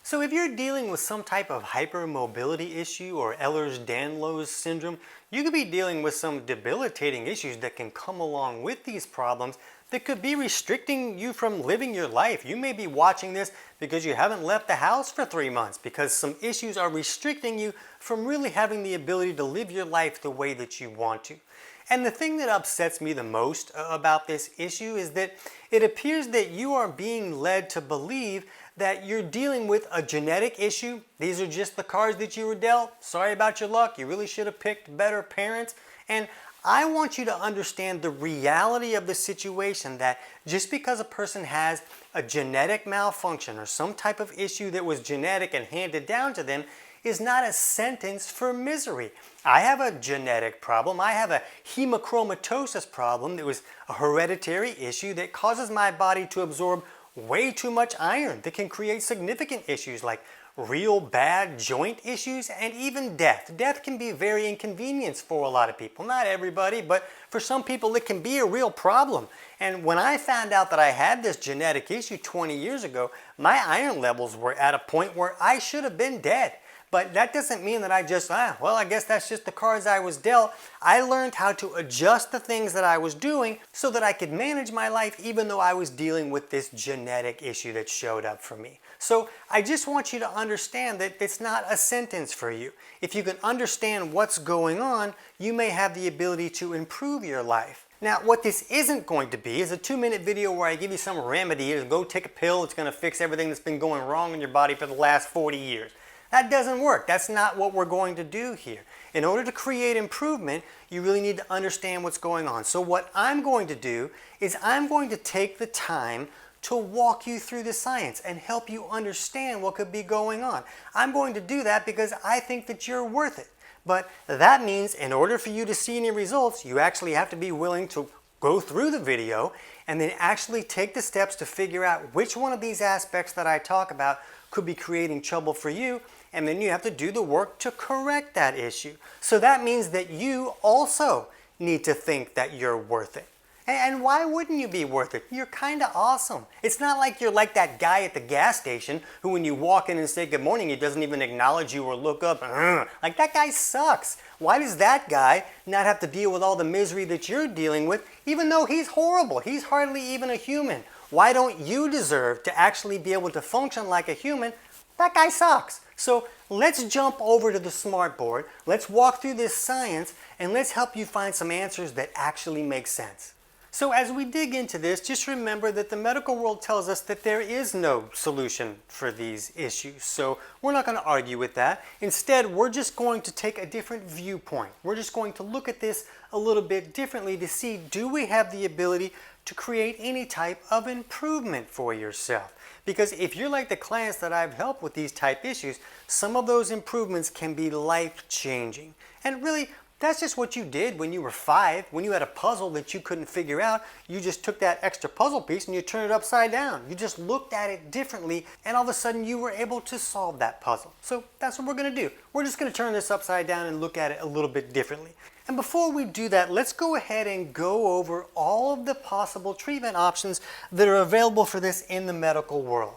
So if you're dealing with some type of hypermobility issue or Ehlers-Danlos Syndrome, you could be dealing with some debilitating issues that can come along with these problems that could be restricting you from living your life. You may be watching this because you haven't left the house for 3 months because some issues are restricting you from really having the ability to live your life the way that you want to. And the thing that upsets me the most about this issue is that it appears that you are being led to believe that you're dealing with a genetic issue. These are just the cards that you were dealt. Sorry about your luck. You really should have picked better parents. And I want you to understand the reality of the situation, that just because a person has a genetic malfunction or some type of issue that was genetic and handed down to them is not a sentence for misery. I have a genetic problem. I have a hemochromatosis problem that was a hereditary issue that causes my body to absorb way too much iron that can create significant issues like real bad joint issues and even death. Death can be very inconvenient for a lot of people. Not everybody, but for some people it can be a real problem. And when I found out that I had this genetic issue 20 years ago, my iron levels were at a point where I should have been dead. But that doesn't mean that I just, well, I guess that's just the cards I was dealt. I learned how to adjust the things that I was doing so that I could manage my life even though I was dealing with this genetic issue that showed up for me. So I just want you to understand that it's not a sentence for you. If you can understand what's going on, you may have the ability to improve your life. Now, what this isn't going to be is a 2-minute video where I give you some remedy to go take a pill. It's going to fix everything that's been going wrong in your body for the last 40 years. That doesn't work. That's not what we're going to do here. In order to create improvement, you really need to understand what's going on. So what I'm going to do is I'm going to take the time to walk you through the science and help you understand what could be going on. I'm going to do that because I think that you're worth it. But that means in order for you to see any results, you actually have to be willing to go through the video and then actually take the steps to figure out which one of these aspects that I talk about could be creating trouble for you, and then you have to do the work to correct that issue. So that means that you also need to think that you're worth it. And why wouldn't you be worth it? You're kind of awesome. It's not like you're like that guy at the gas station who when you walk in and say good morning, he doesn't even acknowledge you or look up. Like, that guy sucks. Why does that guy not have to deal with all the misery that you're dealing with, even though he's horrible? He's hardly even a human. Why don't you deserve to actually be able to function like a human? That guy sucks. So let's jump over to the smart board. Let's walk through this science and let's help you find some answers that actually make sense. So as we dig into this, just remember that the medical world tells us that there is no solution for these issues. So we're not going to argue with that. Instead, we're just going to take a different viewpoint. We're just going to look at this a little bit differently to see, do we have the ability to create any type of improvement for yourself? Because if you're like the clients that I've helped with these type issues, some of those improvements can be life-changing. And really, that's just what you did when you were 5. When you had a puzzle that you couldn't figure out, you just took that extra puzzle piece and you turned it upside down. You just looked at it differently, and all of a sudden you were able to solve that puzzle. So that's what we're going to do. We're just going to turn this upside down and look at it a little bit differently. And before we do that, let's go ahead and go over all of the possible treatment options that are available for this in the medical world.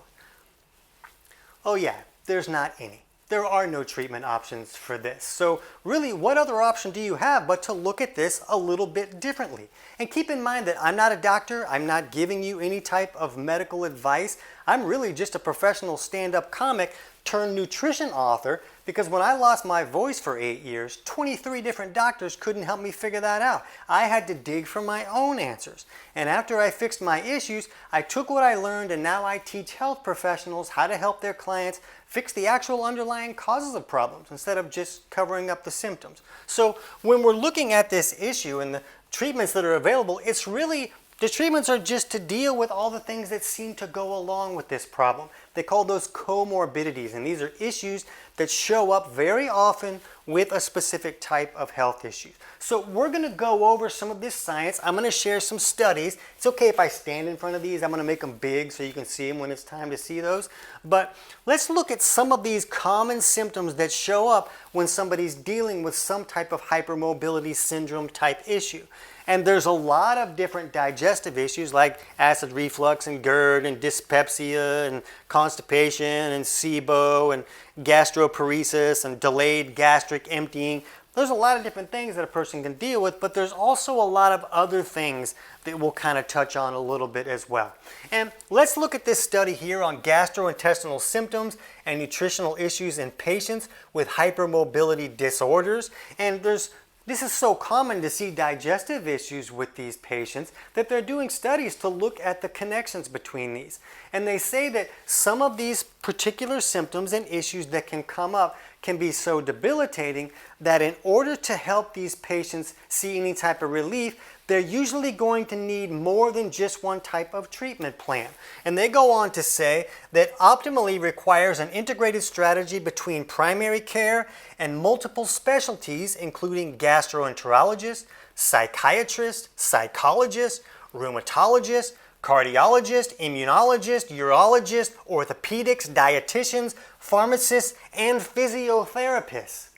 Oh yeah, there's not any. There are no treatment options for this. So really, what other option do you have but to look at this a little bit differently? And keep in mind that I'm not a doctor. I'm not giving you any type of medical advice. I'm really just a professional stand-up comic turned nutrition author, because when I lost my voice for 8 years, 23 different doctors couldn't help me figure that out. I had to dig for my own answers. And after I fixed my issues, I took what I learned and now I teach health professionals how to help their clients fix the actual underlying causes of problems instead of just covering up the symptoms. So when we're looking at this issue and the treatments that are available, it's really, the treatments are just to deal with all the things that seem to go along with this problem. They call those comorbidities, and these are issues that show up very often with a specific type of health issue. So we're going to go over some of this science. I'm going to share some studies. It's okay if I stand in front of these. I'm going to make them big so you can see them when it's time to see those. But let's look at some of these common symptoms that show up when somebody's dealing with some type of hypermobility syndrome type issue. And there's a lot of different digestive issues like acid reflux and GERD and dyspepsia and constipation and SIBO and gastroparesis and delayed gastric emptying. There's a lot of different things that a person can deal with, but there's also a lot of other things that we'll kind of touch on a little bit as well. And let's look at this study here on gastrointestinal symptoms and nutritional issues in patients with hypermobility disorders. And this is so common to see digestive issues with these patients that they're doing studies to look at the connections between these. And they say that some of these particular symptoms and issues that can come up can be so debilitating that in order to help these patients see any type of relief, they're usually going to need more than just one type of treatment plan. And they go on to say that optimally requires an integrated strategy between primary care and multiple specialties, including gastroenterologists, psychiatrists, psychologists, rheumatologists, cardiologists, immunologists, urologists, orthopedics, dietitians, pharmacists, and physiotherapists.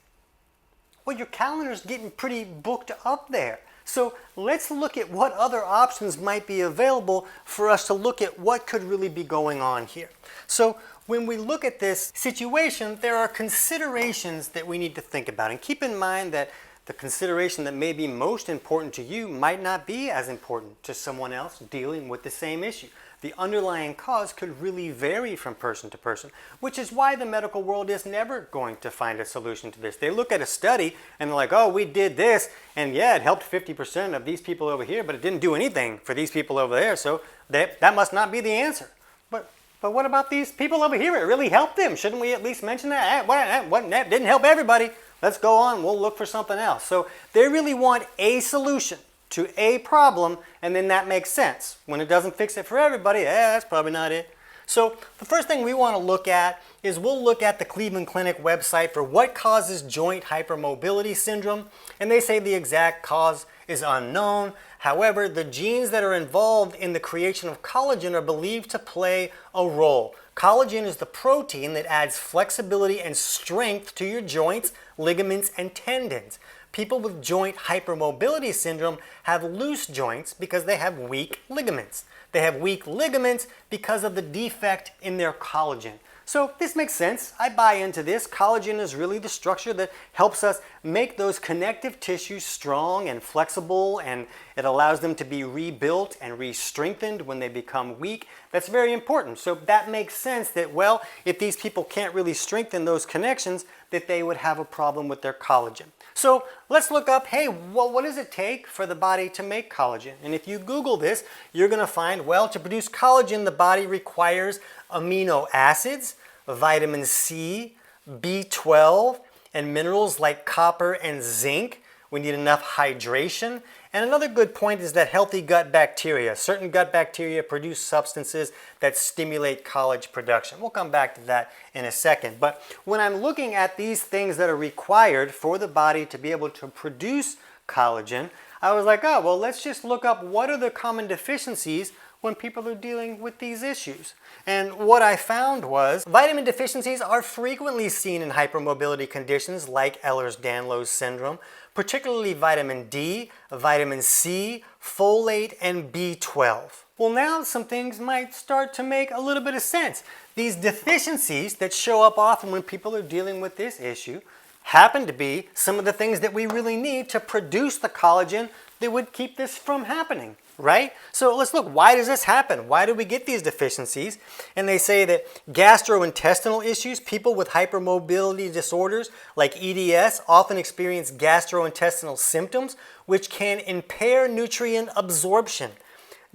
Well, your calendar's getting pretty booked up there. So let's look at what other options might be available for us to look at what could really be going on here. So when we look at this situation, there are considerations that we need to think about. And keep in mind that the consideration that may be most important to you might not be as important to someone else dealing with the same issue. The underlying cause could really vary from person to person, which is why the medical world is never going to find a solution to this. They look at a study and they're like, oh, we did this, and yeah, it helped 50% of these people over here, but it didn't do anything for these people over there, so that must not be the answer. But what about these people over here? It really helped them. Shouldn't we at least mention that? That didn't help everybody. Let's go on. We'll look for something else. So they really want a solution to a problem, and then that makes sense. When it doesn't fix it for everybody, that's probably not it. So the first thing we want to look at is we'll look at the Cleveland Clinic website for what causes joint hypermobility syndrome, and they say the exact cause is unknown. However, the genes that are involved in the creation of collagen are believed to play a role. Collagen is the protein that adds flexibility and strength to your joints, ligaments, and tendons. People with joint hypermobility syndrome have loose joints because they have weak ligaments. They have weak ligaments because of the defect in their collagen. So this makes sense. I buy into this. Collagen is really the structure that helps us make those connective tissues strong and flexible, and it allows them to be rebuilt and re-strengthened when they become weak. That's very important. So that makes sense that, well, if these people can't really strengthen those connections, that they would have a problem with their collagen. So let's look up, hey, well, what does it take for the body to make collagen? And if you Google this, you're going to find, well, to produce collagen, the body requires amino acids, vitamin C, B12, and minerals like copper and zinc. We need enough hydration. And another good point is that healthy gut bacteria, certain gut bacteria produce substances that stimulate collagen production. We'll come back to that in a second. But when I'm looking at these things that are required for the body to be able to produce collagen, I was like, oh, well, let's just look up what are the common deficiencies when people are dealing with these issues. And what I found was vitamin deficiencies are frequently seen in hypermobility conditions like Ehlers-Danlos Syndrome, particularly vitamin D, vitamin C, folate, and B12. Well, now some things might start to make a little bit of sense. These deficiencies that show up often when people are dealing with this issue happen to be some of the things that we really need to produce the collagen that would keep this from happening, right? So let's look, why does this happen? Why do we get these deficiencies? And they say that gastrointestinal issues, people with hypermobility disorders like EDS often experience gastrointestinal symptoms which can impair nutrient absorption.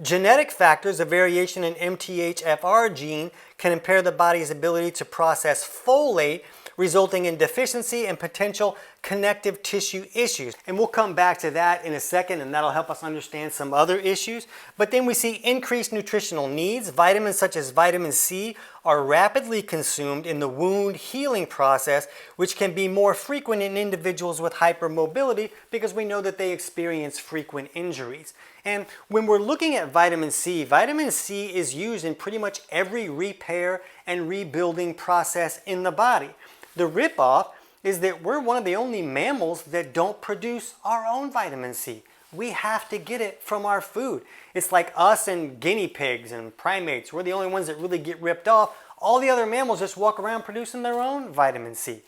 Genetic factors, a variation in MTHFR gene, can impair the body's ability to process folate, resulting in deficiency and potential connective tissue issues. And we'll come back to that in a second, and that'll help us understand some other issues. But then we see increased nutritional needs. Vitamins such as vitamin C are rapidly consumed in the wound healing process, which can be more frequent in individuals with hypermobility because we know that they experience frequent injuries. And when we're looking at vitamin C is used in pretty much every repair and rebuilding process in the body. The ripoff is that we're one of the only mammals that don't produce our own vitamin C. we have to get it from our food. It's like us and guinea pigs and primates. We're the only ones that really get ripped off. All the other mammals just walk around producing their own vitamin C.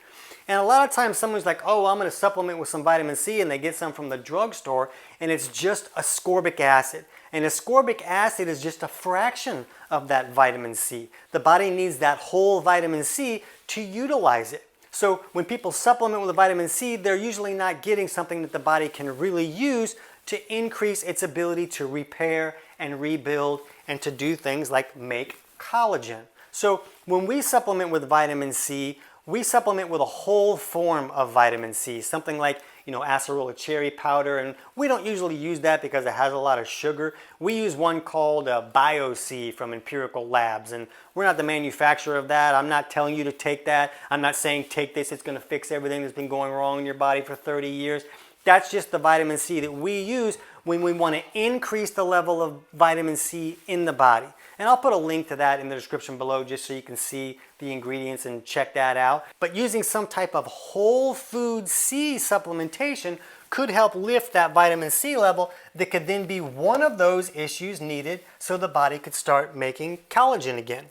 And a lot of times someone's like, oh, I'm going to supplement with some vitamin C, and they get some from the drugstore, and it's just ascorbic acid. And ascorbic acid is just a fraction of that vitamin C. The body needs that whole vitamin C to utilize it. So when people supplement with vitamin C, they're usually not getting something that the body can really use to increase its ability to repair and rebuild and to do things like make collagen. So when we supplement with vitamin C, we supplement with a whole form of vitamin C, something like, acerola cherry powder, and we don't usually use that because it has a lot of sugar. We use one called BioC from Empirical Labs, and we're not the manufacturer of that. I'm not telling you to take that. I'm not saying take this, it's going to fix everything that's been going wrong in your body for 30 years. That's just the vitamin C that we use when we want to increase the level of vitamin C in the body. And I'll put a link to that in the description below just so you can see the ingredients and check that out. But using some type of whole food C supplementation could help lift that vitamin C level that could then be one of those issues needed so the body could start making collagen again.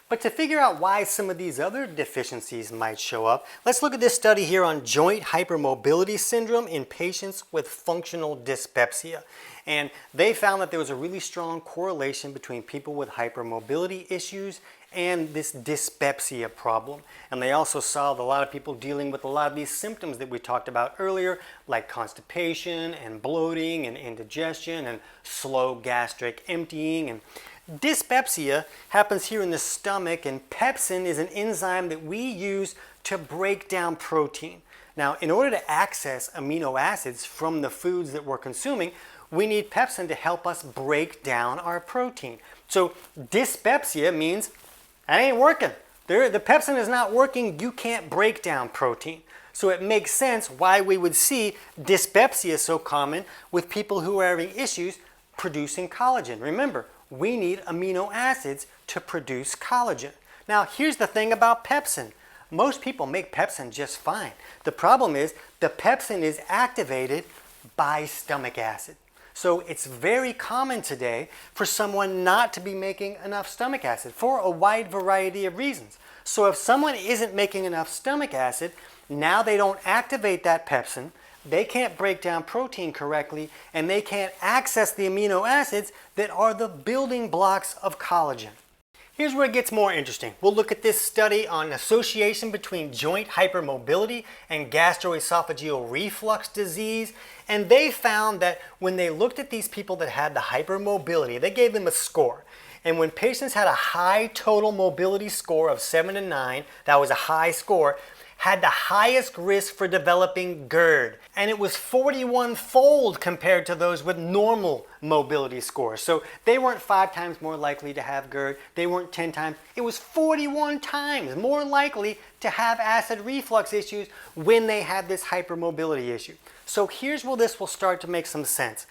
But to figure out why some of these other deficiencies might show up, let's look at this study here on joint hypermobility syndrome in patients with functional dyspepsia. And they found that there was a really strong correlation between people with hypermobility issues and this dyspepsia problem. And they also saw a lot of people dealing with a lot of these symptoms that we talked about earlier, like constipation and bloating and indigestion and slow gastric emptying. And dyspepsia happens here in the stomach, and pepsin is an enzyme that we use to break down protein. Now, in order to access amino acids from the foods that we're consuming, we need pepsin to help us break down our protein. So dyspepsia means that ain't working. The pepsin is not working, you can't break down protein. So it makes sense why we would see dyspepsia so common with people who are having issues producing collagen. Remember, we need amino acids to produce collagen. Now, here's the thing about pepsin. Most people make pepsin just fine. The problem is the pepsin is activated by stomach acid. So it's very common today for someone not to be making enough stomach acid for a wide variety of reasons. So if someone isn't making enough stomach acid, now they don't activate that pepsin, they can't break down protein correctly, and they can't access the amino acids that are the building blocks of collagen. Here's where it gets more interesting. We'll look at this study on association between joint hypermobility and gastroesophageal reflux disease. And they found that when they looked at these people that had the hypermobility, they gave them a score. And when patients had a high total mobility score of 7 to 9, that was a high score, had the highest risk for developing GERD. And it was 41-fold compared to those with normal mobility scores. So they weren't 5 times more likely to have GERD. They weren't 10 times. It was 41 times more likely to have acid reflux issues when they had this hypermobility issue. So here's where this will start to make some sense.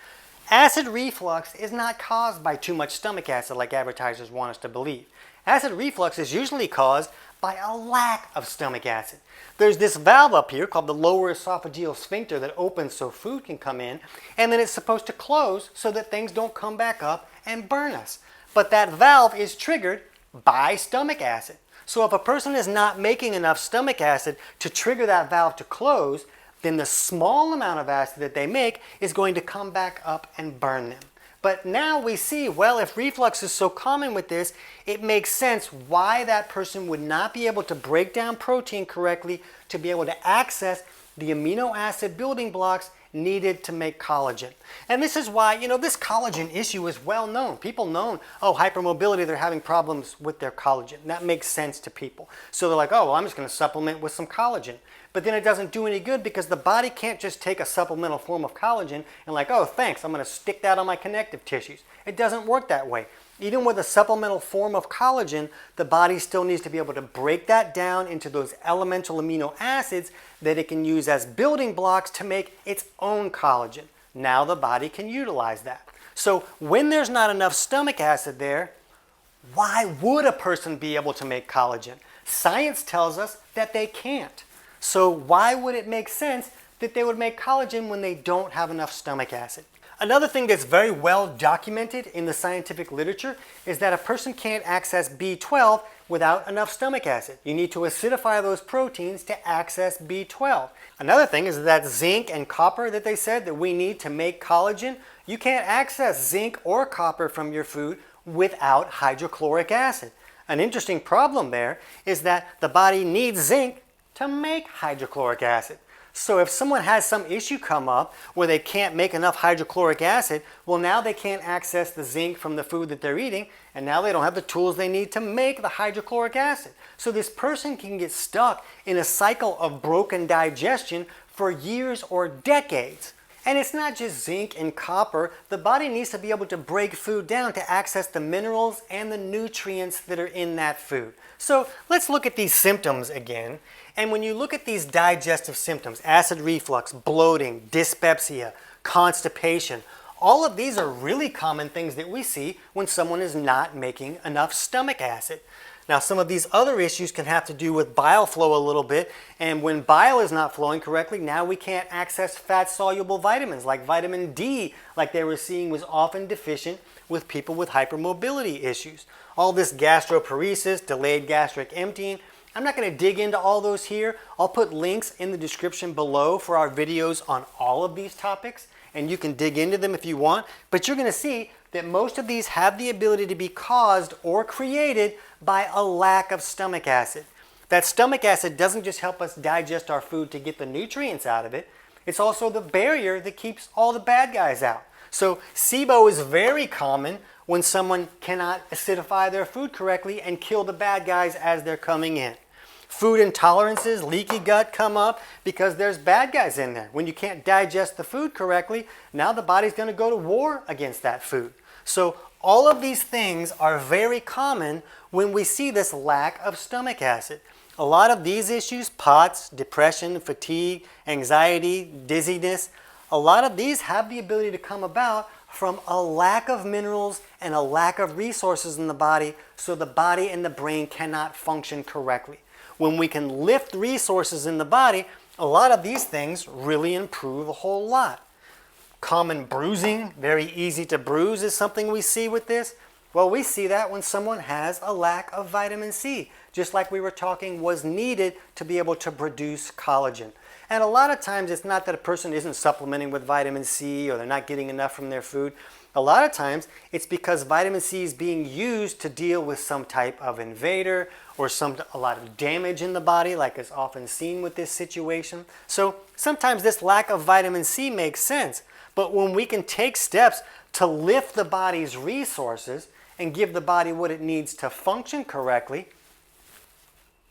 Acid reflux is not caused by too much stomach acid like advertisers want us to believe. Acid reflux is usually caused by a lack of stomach acid. There's this valve up here called the lower esophageal sphincter that opens so food can come in, and then it's supposed to close so that things don't come back up and burn us. But that valve is triggered by stomach acid. So if a person is not making enough stomach acid to trigger that valve to close, then the small amount of acid that they make is going to come back up and burn them. But now we see, well, if reflux is so common with this, it makes sense why that person would not be able to break down protein correctly to be able to access the amino acid building blocks needed to make collagen. And this is why, this collagen issue is well known. People know, hypermobility, they're having problems with their collagen. That makes sense to people. So they're like, I'm just going to supplement with some collagen. But then it doesn't do any good because the body can't just take a supplemental form of collagen and thanks, I'm going to stick that on my connective tissues. It doesn't work that way. Even with a supplemental form of collagen, the body still needs to be able to break that down into those elemental amino acids that it can use as building blocks to make its own collagen. Now the body can utilize that. So when there's not enough stomach acid there, why would a person be able to make collagen? Science tells us that they can't. So why would it make sense that they would make collagen when they don't have enough stomach acid? Another thing that's very well documented in the scientific literature is that a person can't access B12 without enough stomach acid. You need to acidify those proteins to access B12. Another thing is that zinc and copper that they said that we need to make collagen, you can't access zinc or copper from your food without hydrochloric acid. An interesting problem there is that the body needs zinc to make hydrochloric acid. So if someone has some issue come up where they can't make enough hydrochloric acid, well, now they can't access the zinc from the food that they're eating, and now they don't have the tools they need to make the hydrochloric acid. So this person can get stuck in a cycle of broken digestion for years or decades. And it's not just zinc and copper. The body needs to be able to break food down to access the minerals and the nutrients that are in that food. So let's look at these symptoms again. And when you look at these digestive symptoms, acid reflux, bloating, dyspepsia, constipation, all of these are really common things that we see when someone is not making enough stomach acid. Now, some of these other issues can have to do with bile flow a little bit, and when bile is not flowing correctly, now we can't access fat-soluble vitamins like vitamin D, like they were seeing was often deficient with people with hypermobility issues. All this gastroparesis, delayed gastric emptying, I'm not going to dig into all those here. I'll put links in the description below for our videos on all of these topics, and you can dig into them if you want, but you're going to see that most of these have the ability to be caused or created by a lack of stomach acid. That stomach acid doesn't just help us digest our food to get the nutrients out of it, it's also the barrier that keeps all the bad guys out. So SIBO is very common when someone cannot acidify their food correctly and kill the bad guys as they're coming in. Food intolerances, leaky gut come up because there's bad guys in there. When you can't digest the food correctly, now the body's going to go to war against that food. So all of these things are very common when we see this lack of stomach acid. A lot of these issues, POTS, depression, fatigue, anxiety, dizziness, a lot of these have the ability to come about from a lack of minerals and a lack of resources in the body, so the body and the brain cannot function correctly. When we can lift resources in the body, a lot of these things really improve a whole lot. Common bruising, very easy to bruise is something we see with this. Well, we see that when someone has a lack of vitamin C, just like we were talking was needed to be able to produce collagen. And a lot of times it's not that a person isn't supplementing with vitamin C or they're not getting enough from their food. A lot of times it's because vitamin C is being used to deal with some type of invader or a lot of damage in the body, like is often seen with this situation. So sometimes this lack of vitamin C makes sense. But when we can take steps to lift the body's resources and give the body what it needs to function correctly,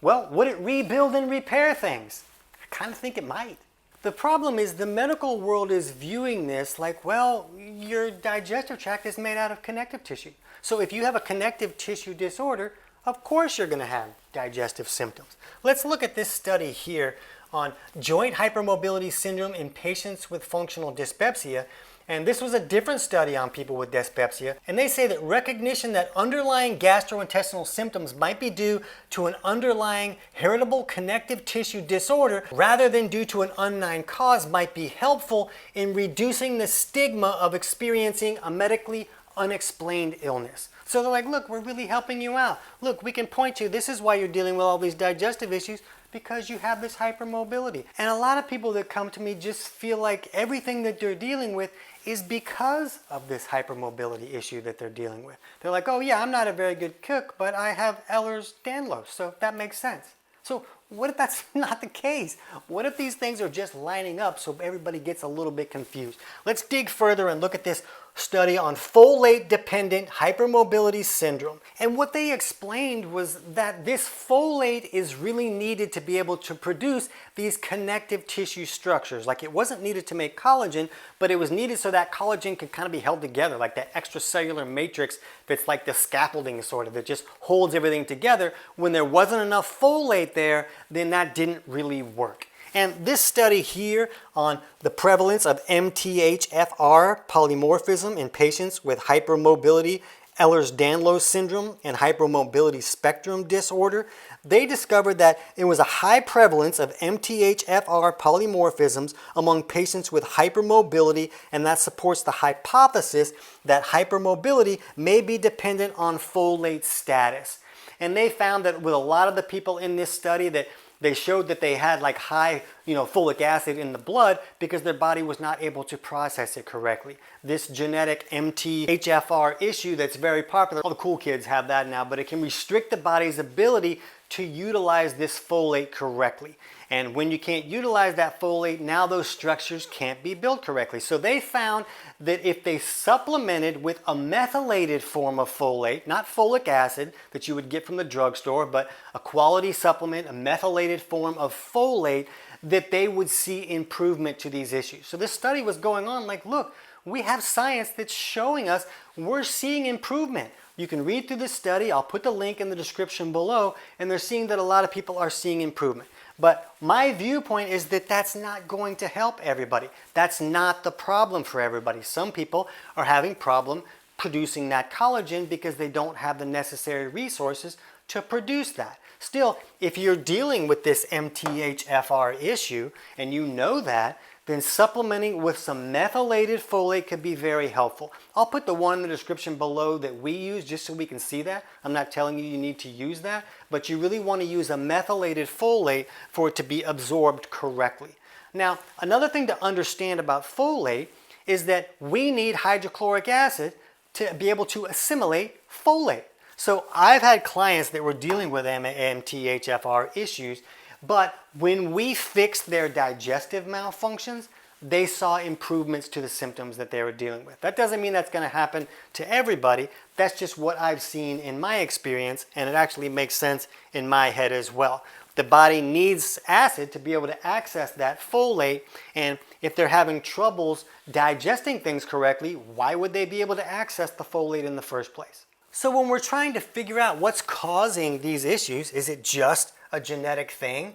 well, would it rebuild and repair things? I kind of think it might. The problem is the medical world is viewing this like, well, your digestive tract is made out of connective tissue. So if you have a connective tissue disorder, of course you're going to have digestive symptoms. Let's look at this study here on joint hypermobility syndrome in patients with functional dyspepsia. And this was a different study on people with dyspepsia. And they say that recognition that underlying gastrointestinal symptoms might be due to an underlying heritable connective tissue disorder rather than due to an unknown cause might be helpful in reducing the stigma of experiencing a medically unexplained illness. So they're like, look, we're really helping you out. Look, we can point to this is why you're dealing with all these digestive issues, because you have this hypermobility. And a lot of people that come to me just feel like everything that they're dealing with is because of this hypermobility issue that they're dealing with. They're like, oh yeah, I'm not a very good cook, but I have Ehlers-Danlos, so that makes sense. So what if that's not the case? What if these things are just lining up so everybody gets a little bit confused? Let's dig further and look at this study on folate-dependent hypermobility syndrome. And what they explained was that this folate is really needed to be able to produce these connective tissue structures. Like it wasn't needed to make collagen, but it was needed so that collagen could kind of be held together, like that extracellular matrix that's like the scaffolding sort of, that just holds everything together. When there wasn't enough folate there, then that didn't really work. And this study here on the prevalence of MTHFR polymorphism in patients with hypermobility, Ehlers-Danlos Syndrome and Hypermobility Spectrum Disorder, they discovered that it was a high prevalence of MTHFR polymorphisms among patients with hypermobility, and that supports the hypothesis that hypermobility may be dependent on folate status. And they found that with a lot of the people in this study that they showed that they had like high, folic acid in the blood because their body was not able to process it correctly. This genetic MTHFR issue that's very popular, all the cool kids have that now, but it can restrict the body's ability to utilize this folate correctly. And when you can't utilize that folate, now those structures can't be built correctly. So they found that if they supplemented with a methylated form of folate, not folic acid that you would get from the drugstore, but a quality supplement, a methylated form of folate, that they would see improvement to these issues. So this study was going on like, look, we have science that's showing us we're seeing improvement. You can read through this study. I'll put the link in the description below, and they're seeing that a lot of people are seeing improvement. But my viewpoint is that that's not going to help everybody. That's not the problem for everybody. Some people are having problem producing that collagen because they don't have the necessary resources to produce that. Still, if you're dealing with this MTHFR issue and you know that, then supplementing with some methylated folate could be very helpful. I'll put the one in the description below that we use just so we can see that. I'm not telling you need to use that, but you really want to use a methylated folate for it to be absorbed correctly. Now, another thing to understand about folate is that we need hydrochloric acid to be able to assimilate folate. So I've had clients that were dealing with MTHFR issues, but when we fixed their digestive malfunctions, they saw improvements to the symptoms that they were dealing with. That doesn't mean that's going to happen to everybody. That's just what I've seen in my experience, and it actually makes sense in my head as well. The body needs acid to be able to access that folate, and if they're having troubles digesting things correctly, why would they be able to access the folate in the first place? So when we're trying to figure out what's causing these issues, is it just a genetic thing?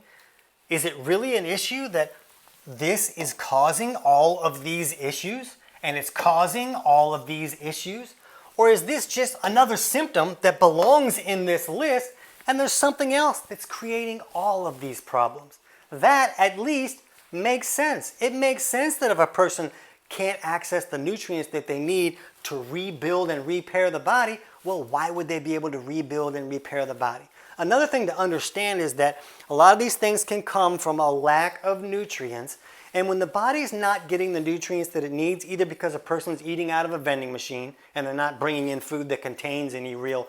Is it really an issue that this is causing all of these issues and it's causing all of these issues? Or is this just another symptom that belongs in this list and there's something else that's creating all of these problems? That at least makes sense. It makes sense that if a person can't access the nutrients that they need to rebuild and repair the body, well, why would they be able to rebuild and repair the body? Another thing to understand is that a lot of these things can come from a lack of nutrients, and when the body's not getting the nutrients that it needs, either because a person's eating out of a vending machine and they're not bringing in food that contains any real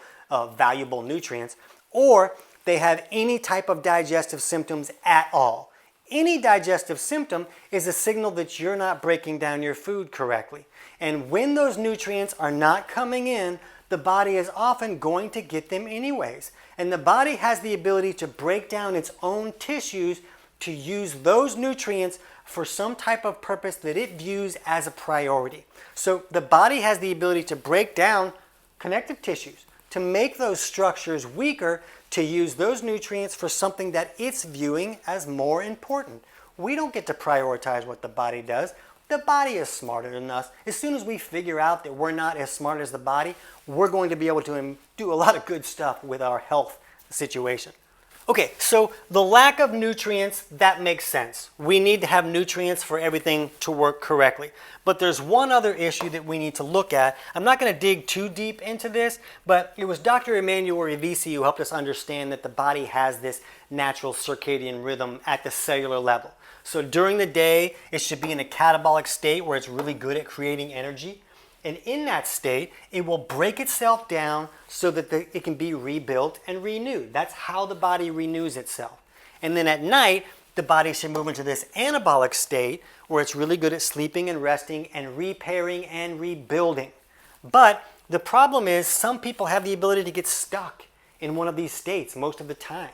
valuable nutrients, or they have any type of digestive symptoms at all. Any digestive symptom is a signal that you're not breaking down your food correctly. And when those nutrients are not coming in, the body is often going to get them anyways. And the body has the ability to break down its own tissues to use those nutrients for some type of purpose that it views as a priority. So the body has the ability to break down connective tissues, to make those structures weaker, to use those nutrients for something that it's viewing as more important. We don't get to prioritize what the body does. The body is smarter than us. As soon as we figure out that we're not as smart as the body, we're going to be able to do a lot of good stuff with our health situation. Okay, so the lack of nutrients, that makes sense. We need to have nutrients for everything to work correctly. But there's one other issue that we need to look at. I'm not going to dig too deep into this, but it was Dr. Emmanuel Rivisi who helped us understand that the body has this natural circadian rhythm at the cellular level. So during the day, it should be in a catabolic state where it's really good at creating energy. And in that state, it will break itself down so that it can be rebuilt and renewed. That's how the body renews itself. And then at night, the body should move into this anabolic state where it's really good at sleeping and resting and repairing and rebuilding. But the problem is some people have the ability to get stuck in one of these states most of the time.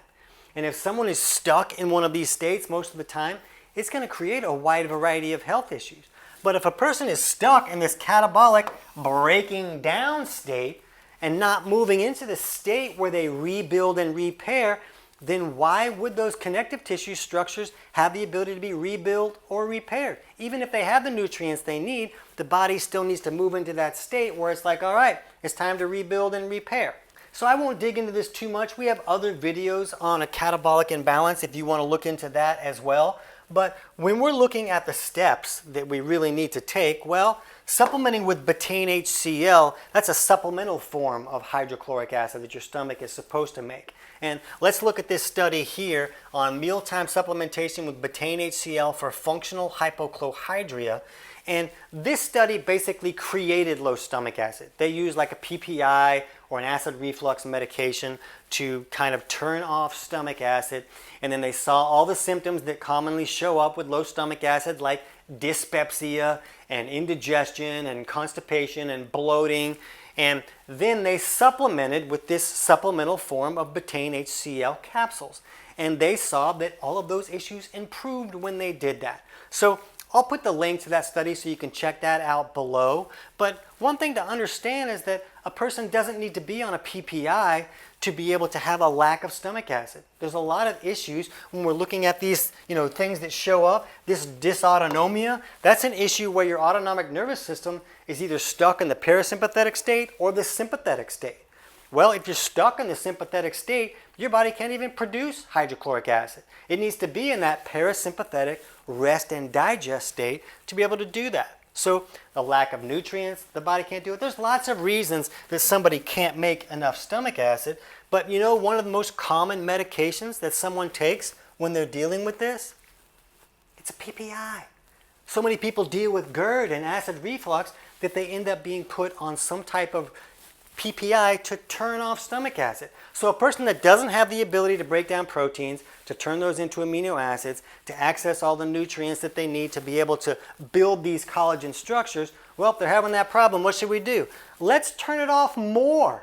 And if someone is stuck in one of these states most of the time, it's going to create a wide variety of health issues. But if a person is stuck in this catabolic breaking down state and not moving into the state where they rebuild and repair, then why would those connective tissue structures have the ability to be rebuilt or repaired? Even if they have the nutrients they need, the body still needs to move into that state where it's like, all right, it's time to rebuild and repair. So I won't dig into this too much. We have other videos on a catabolic imbalance if you want to look into that as well. But when we're looking at the steps that we really need to take, well, supplementing with betaine HCl, that's a supplemental form of hydrochloric acid that your stomach is supposed to make. And let's look at this study here on mealtime supplementation with betaine HCl for functional hypochlorhydria. And this study basically created low stomach acid. They used like a PPI or an acid reflux medication to kind of turn off stomach acid. And then they saw all the symptoms that commonly show up with low stomach acid, like dyspepsia and indigestion and constipation and bloating. And then they supplemented with this supplemental form of betaine HCl capsules. And they saw that all of those issues improved when they did that. So I'll put the link to that study so you can check that out below. But one thing to understand is that a person doesn't need to be on a PPI to be able to have a lack of stomach acid. There's a lot of issues when we're looking at these, things that show up. This dysautonomia, that's an issue where your autonomic nervous system is either stuck in the parasympathetic state or the sympathetic state. Well, if you're stuck in the sympathetic state, your body can't even produce hydrochloric acid. It needs to be in that parasympathetic rest and digest state to be able to do that. So the lack of nutrients, the body can't do it. There's lots of reasons that somebody can't make enough stomach acid. But one of the most common medications that someone takes when they're dealing with this? It's a PPI. So many people deal with GERD and acid reflux that they end up being put on some type of PPI to turn off stomach acid. So a person that doesn't have the ability to break down proteins, to turn those into amino acids, to access all the nutrients that they need to be able to build these collagen structures, well, if they're having that problem, what should we do? Let's turn it off more.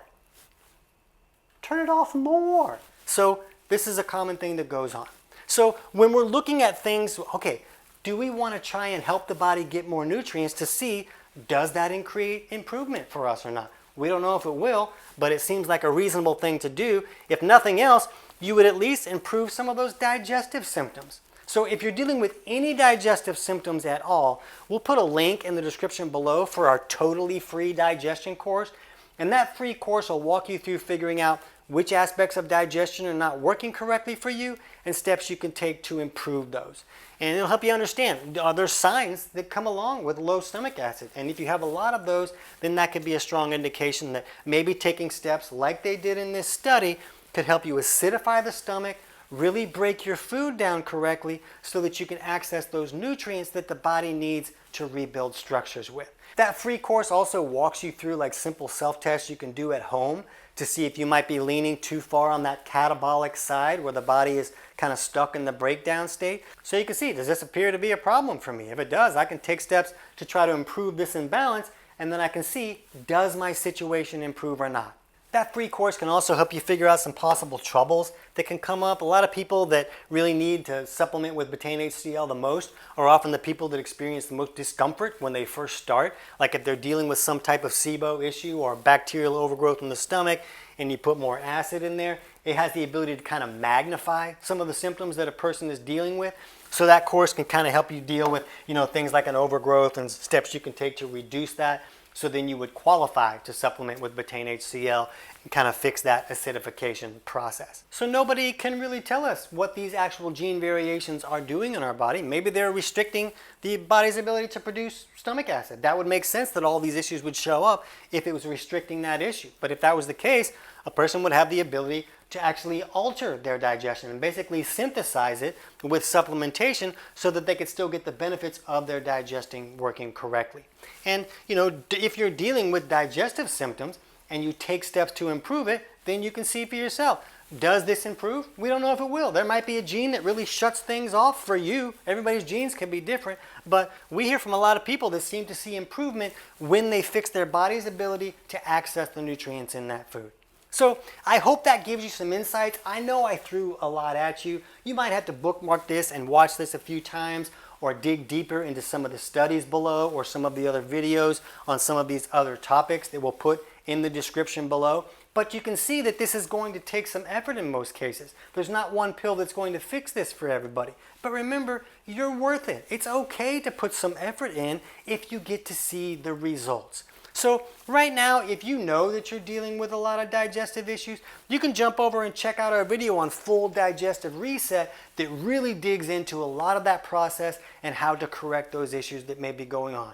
Turn it off more. So this is a common thing that goes on. So when we're looking at things, okay, do we want to try and help the body get more nutrients to see, does that create improvement for us or not? We don't know if it will, but it seems like a reasonable thing to do. If nothing else, you would at least improve some of those digestive symptoms. So if you're dealing with any digestive symptoms at all, we'll put a link in the description below for our totally free digestion course. And that free course will walk you through figuring out which aspects of digestion are not working correctly for you and steps you can take to improve those. And it'll help you understand, are there signs that come along with low stomach acid? And if you have a lot of those, then that could be a strong indication that maybe taking steps like they did in this study could help you acidify the stomach, really break your food down correctly so that you can access those nutrients that the body needs to rebuild structures with. That free course also walks you through like simple self-tests you can do at home to see if you might be leaning too far on that catabolic side where the body is kind of stuck in the breakdown state. So you can see, does this appear to be a problem for me? If it does, I can take steps to try to improve this imbalance, and then I can see, does my situation improve or not? That free course can also help you figure out some possible troubles that can come up. A lot of people that really need to supplement with betaine HCl the most are often the people that experience the most discomfort when they first start. Like if they're dealing with some type of SIBO issue or bacterial overgrowth in the stomach and you put more acid in there, it has the ability to kind of magnify some of the symptoms that a person is dealing with. So that course can kind of help you deal with, things like an overgrowth and steps you can take to reduce that. So then you would qualify to supplement with betaine HCl and kind of fix that acidification process. So nobody can really tell us what these actual gene variations are doing in our body. Maybe they're restricting the body's ability to produce stomach acid. That would make sense that all these issues would show up if it was restricting that issue. But if that was the case, a person would have the ability to actually alter their digestion and basically synthesize it with supplementation so that they could still get the benefits of their digesting working correctly. And if you're dealing with digestive symptoms and you take steps to improve it, then you can see for yourself, does this improve? We don't know if it will. There might be a gene that really shuts things off for you. Everybody's genes can be different, but we hear from a lot of people that seem to see improvement when they fix their body's ability to access the nutrients in that food. So I hope that gives you some insights. I know I threw a lot at you. You might have to bookmark this and watch this a few times or dig deeper into some of the studies below or some of the other videos on some of these other topics that we'll put in the description below. But you can see that this is going to take some effort in most cases. There's not one pill that's going to fix this for everybody. But remember, you're worth it. It's okay to put some effort in if you get to see the results. So right now, if you know that you're dealing with a lot of digestive issues, you can jump over and check out our video on full digestive reset that really digs into a lot of that process and how to correct those issues that may be going on.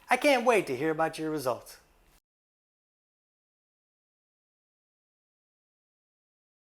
I can't wait to hear about your results.